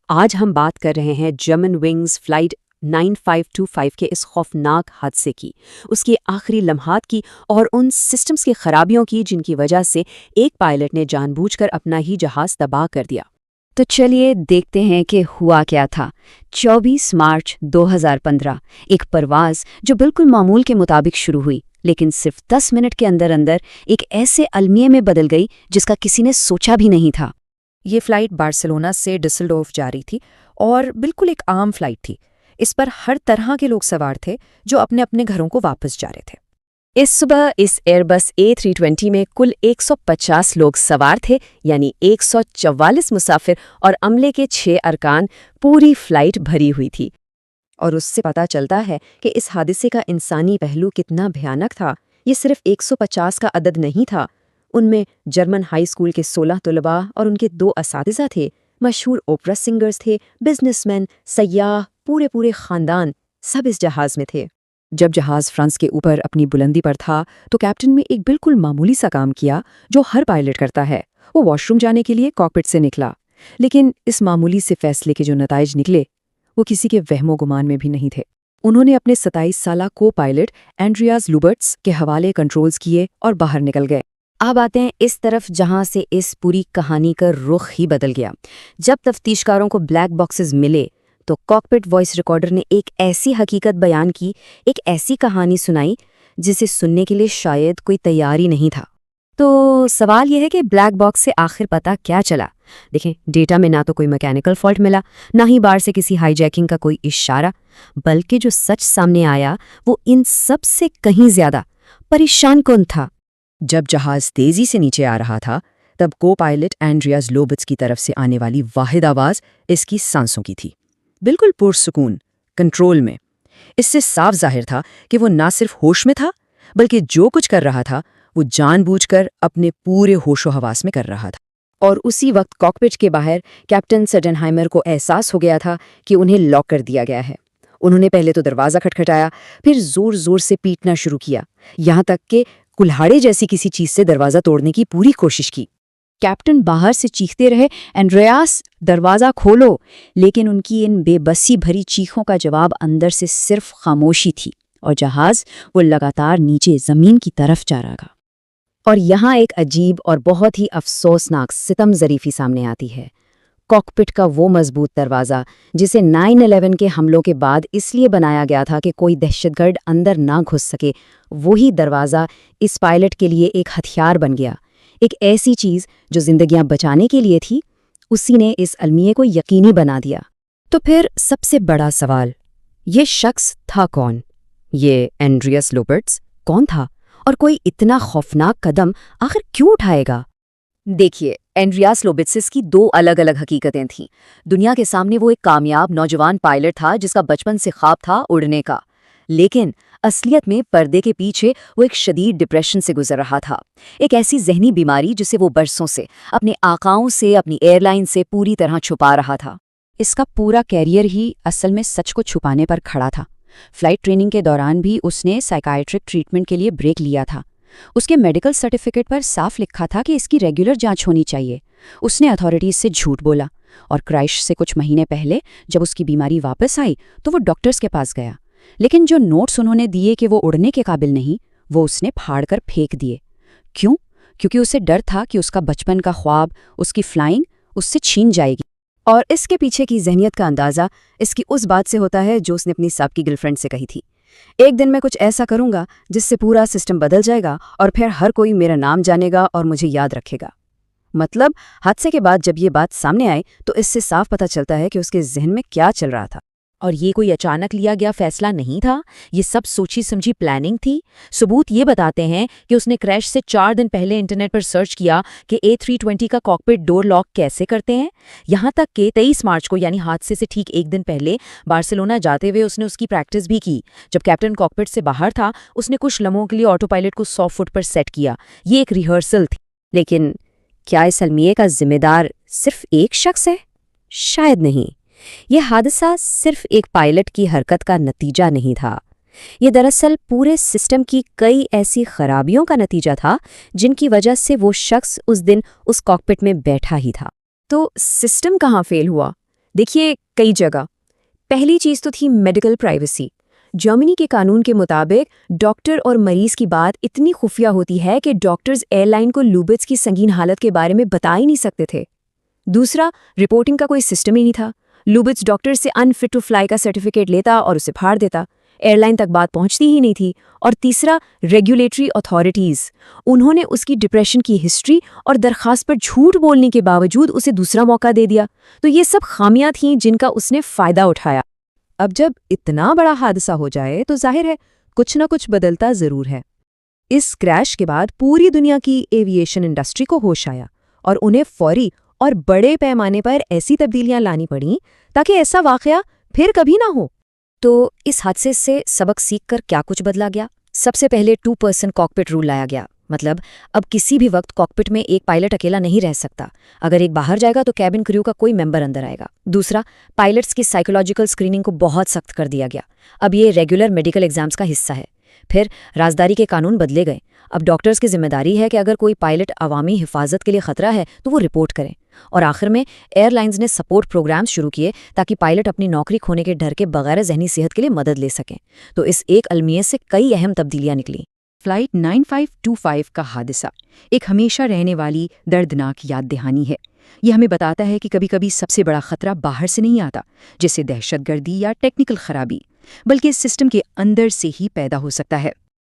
आज हम बात कर रहे हैं जर्मन विंग्स फ्लाइट 9525 के इस खौफनाक हादसे की, उसके आखिरी लम्हात की और उन सिस्टम्स की खराबियों की जिनकी वजह से एक पायलट ने जानबूझकर अपना ही जहाज तबाह कर दिया। तो चलिए देखते हैं कि हुआ क्या था। 24 मार्च 2015 एक परवाज़ जो बिल्कुल मामूल के मुताबिक शुरू हुई, लेकिन सिर्फ 10 मिनट के अंदर अंदर एक ऐसे अलमिये में बदल गई जिसका किसी ने सोचा भी नहीं था। ये फ्लाइट बार्सिलोना से डिसल्डोर्फ जा रही थी और बिल्कुल एक आम फ्लाइट थी। इस पर हर तरह के लोग सवार थे जो अपने अपने घरों को वापस जा रहे थे। इस सुबह इस एयरबस A320 में कुल 150 लोग सवार थे, यानी 144 मुसाफिर और अमले के 6 अरकान। पूरी फ्लाइट भरी हुई थी। और उससे पता चलता है कि इस हादसे का इंसानी पहलू कितना भयानक था। ये सिर्फ 150 का अदद नहीं था। उनमें जर्मन हाई स्कूल के 16 तलबा और उनके 2 असातिज़ा थे, मशहूर ओपरा सिंगर्स थे, बिजनेसमैन, सयाह, पूरे खानदान, सब इस जहाज में थे। जब जहाज फ्रांस के ऊपर अपनी बुलंदी पर था तो कैप्टन ने एक बिल्कुल मामूली सा काम किया जो हर पायलट करता है। वो वॉशरूम जाने के लिए कॉकपिट से निकला, लेकिन इस मामूली से फैसले के जो नताइज निकले वो किसी के वहमो गुमान में भी नहीं थे। उन्होंने अपने 27 साला को पायलट एंड्रियास लुबर्ट्स के हवाले कंट्रोल्स किए और बाहर निकल गए। अब आते हैं इस तरफ जहां से इस पूरी कहानी का रुख ही बदल गया। जब तफ्तीशकारों को ब्लैक बॉक्सेस मिले तो कॉकपिट वॉइस रिकॉर्डर ने एक ऐसी हकीकत बयान की, एक ऐसी कहानी सुनाई जिसे सुनने के लिए शायद कोई तैयार ही नहीं था। तो सवाल यह है कि ब्लैक बॉक्स से आखिर पता क्या चला। देखें, डेटा में ना तो कोई मैकेनिकल फॉल्ट मिला, ना ही बाहर से किसी हाईजैकिंग का कोई इशारा, बल्कि जो सच सामने आया वो इन सब से कहीं ज्यादा परेशान कौन था। जब जहाज तेजी से नीचे आ रहा था तब को पायलट एंड्रियास लोबिट्स की तरफ से आने वाली वाहिद आवाज इसकी सांसों की थी, बिल्कुल पुरसुकून, कंट्रोल में। इससे साफ जाहिर था कि वो ना सिर्फ होश में था, बल्कि जो कुछ कर रहा था वो जानबूझकर अपने पूरे होशो हवास में कर रहा था। और उसी वक्त कॉकपिट के बाहर कैप्टन सडनहाइमर को एहसास हो गया था कि उन्हें लॉक कर दिया गया है। उन्होंने पहले तो दरवाज़ा खटखटाया, फिर जोर जोर से पीटना शुरू किया, यहाँ तक कि कुल्हाड़े जैसी किसी चीज से दरवाज़ा तोड़ने की पूरी कोशिश की। कैप्टन बाहर से चीखते रहे, एंड्रियास दरवाज़ा खोलो, लेकिन उनकी इन बेबसी भरी चीखों का जवाब अंदर से सिर्फ खामोशी थी और जहाज वो लगातार नीचे ज़मीन की तरफ जा रहा था। और यहाँ एक अजीब और बहुत ही अफसोसनाक सितम ज़रीफ़ी सामने आती है। कॉकपिट का वो मजबूत दरवाज़ा जिसे 9/11 के हमलों के बाद इसलिए बनाया गया था कि कोई दहशतगर्द अंदर ना घुस सके, वही दरवाज़ा इस पायलट के लिए एक हथियार बन गया। एक ऐसी चीज़ जो जिंदगियां बचाने के लिए थी, उसी ने इस अलमिये को यकीनी बना दिया। तो फिर सबसे बड़ा सवाल, ये शख्स था कौन? ये एंड्रियास लोबर्ट्स कौन था और कोई इतना खौफनाक कदम आखिर क्यों उठाएगा? देखिए, एंड्रियास लोबिट्सिस की 2 अलग अलग हकीकतें थीं। दुनिया के सामने वो एक कामयाब नौजवान पायलट था जिसका बचपन से ख्वाब था उड़ने का, लेकिन असलियत में पर्दे के पीछे वो एक शदीद डिप्रेशन से गुजर रहा था। एक ऐसी जहनी बीमारी जिसे वो बरसों से अपने आकाओं से, अपनी एयरलाइन से पूरी तरह छुपा रहा था। इसका पूरा कैरियर ही असल में सच को छुपाने पर खड़ा था। फ्लाइट ट्रेनिंग के दौरान भी उसने साइकाइट्रिक ट्रीटमेंट के लिए ब्रेक लिया था। उसके मेडिकल सर्टिफिकेट पर साफ लिखा था कि इसकी रेगुलर जांच होनी चाहिए। उसने अथॉरिटीज से झूठ बोला और क्रैश से कुछ महीने पहले जब उसकी बीमारी वापस आई तो वो डॉक्टर्स के पास गया, लेकिन जो नोट्स उन्होंने दिए कि वो उड़ने के काबिल नहीं, वो उसने फाड़कर फेंक दिए। क्यों? क्योंकि उसे डर था कि उसका बचपन का ख्वाब, उसकी फ्लाइंग उससे छीन जाएगी। और इसके पीछे की जहनियत का अंदाज़ा इसकी उस बात से होता है जो उसने अपनी साहब की गर्लफ्रेंड से कही थी, एक दिन मैं कुछ ऐसा करूंगा जिससे पूरा सिस्टम बदल जाएगा और फिर हर कोई मेरा नाम जानेगा और मुझे याद रखेगा। मतलब हादसे के बाद जब ये बात सामने आई तो इससे साफ पता चलता है कि उसके जहन में क्या चल रहा था। और ये कोई अचानक लिया गया फैसला नहीं था, ये सब सोची समझी प्लानिंग थी। सबूत ये बताते हैं कि उसने क्रैश से 4 दिन पहले इंटरनेट पर सर्च किया कि A320 का कॉकपिट डोर लॉक कैसे करते हैं। यहाँ तक कि 23 मार्च को, यानी हादसे से ठीक एक दिन पहले, बार्सिलोना जाते हुए उसने उसकी प्रैक्टिस भी की। जब कैप्टन कॉकपिट से बाहर था, उसने कुछ लम्हों के लिए ऑटो पायलट को 100 फुट पर सेट किया। ये एक रिहर्सल थी। लेकिन क्या इस अलमिये का जिम्मेदार सिर्फ एक शख्स है? शायद नहीं। यह हादसा सिर्फ एक पायलट की हरकत का नतीजा नहीं था। ये दरअसल पूरे सिस्टम की कई ऐसी खराबियों का नतीजा था जिनकी वजह से वो शख्स उस दिन उस कॉकपिट में बैठा ही था। तो सिस्टम कहाँ फेल हुआ? देखिए, कई जगह। पहली चीज़ तो थी मेडिकल प्राइवेसी। जर्मनी के कानून के मुताबिक डॉक्टर और मरीज की बात इतनी खुफिया होती है कि डॉक्टर्स एयरलाइन को लुबिट्स की संगीन हालत के बारे में बता ही नहीं सकते थे। दूसरा, रिपोर्टिंग का कोई सिस्टम ही नहीं था। लुबिट्स डॉक्टर से अनफिट टू फ्लाई का सर्टिफिकेट लेता और उसे फाड़ देता। एयरलाइन तक बात पहुंचती ही नहीं थी। और तीसरा, रेगुलेटरी अथॉरिटीज़। उन्होंने उसकी डिप्रेशन की हिस्ट्री और दरखास्त पर झूठ बोलने के बावजूद उसे दूसरा मौका दे दिया। तो ये सब खामियां थीं जिनका उसने फ़ायदा उठाया। अब जब इतना बड़ा हादसा हो जाए तो जाहिर है कुछ न कुछ बदलता ज़रूर है। इस क्रैश के बाद पूरी दुनिया की एविएशन इंडस्ट्री को होश आया और उन्हें फौरी और बड़े पैमाने पर ऐसी तब्दीलियां लानी पड़ीं ताकि ऐसा वाक़या फिर कभी ना हो। तो इस हादसे से सबक सीखकर क्या कुछ बदला गया? सबसे पहले 2 पर्सन कॉकपिट रूल लाया गया। मतलब अब किसी भी वक्त कॉकपिट में एक पायलट अकेला नहीं रह सकता। अगर एक बाहर जाएगा तो कैबिन क्रू का कोई मेंबर अंदर आएगा। दूसरा, पायलट्स की साइकोलॉजिकल स्क्रीनिंग को बहुत सख्त कर दिया गया। अब ये रेगुलर मेडिकल एग्जाम्स का हिस्सा है। फिर राजदारी के कानून बदले गए। अब डॉक्टर्स की जिम्मेदारी है कि अगर कोई पायलट अवामी हिफाजत के लिए खतरा है तो वो रिपोर्ट करें। और आखिर में एयरलाइंस ने सपोर्ट प्रोग्राम्स शुरू किए ताकि पायलट अपनी नौकरी खोने के डर के बगैर जहनी सेहत के लिए मदद ले सकें। तो इस एक अलमिये से कई अहम तब्दीलियां निकली। फ्लाइट 9525 का हादसा एक हमेशा रहने वाली दर्दनाक याद दहानी है। यह हमें बताता है कि कभी-कभी सबसे बड़ा खतरा बाहर से नहीं आता, जैसे दहशतगर्दी या टेक्निकल खराबी, बल्कि इस सिस्टम के अंदर से ही पैदा हो सकता है।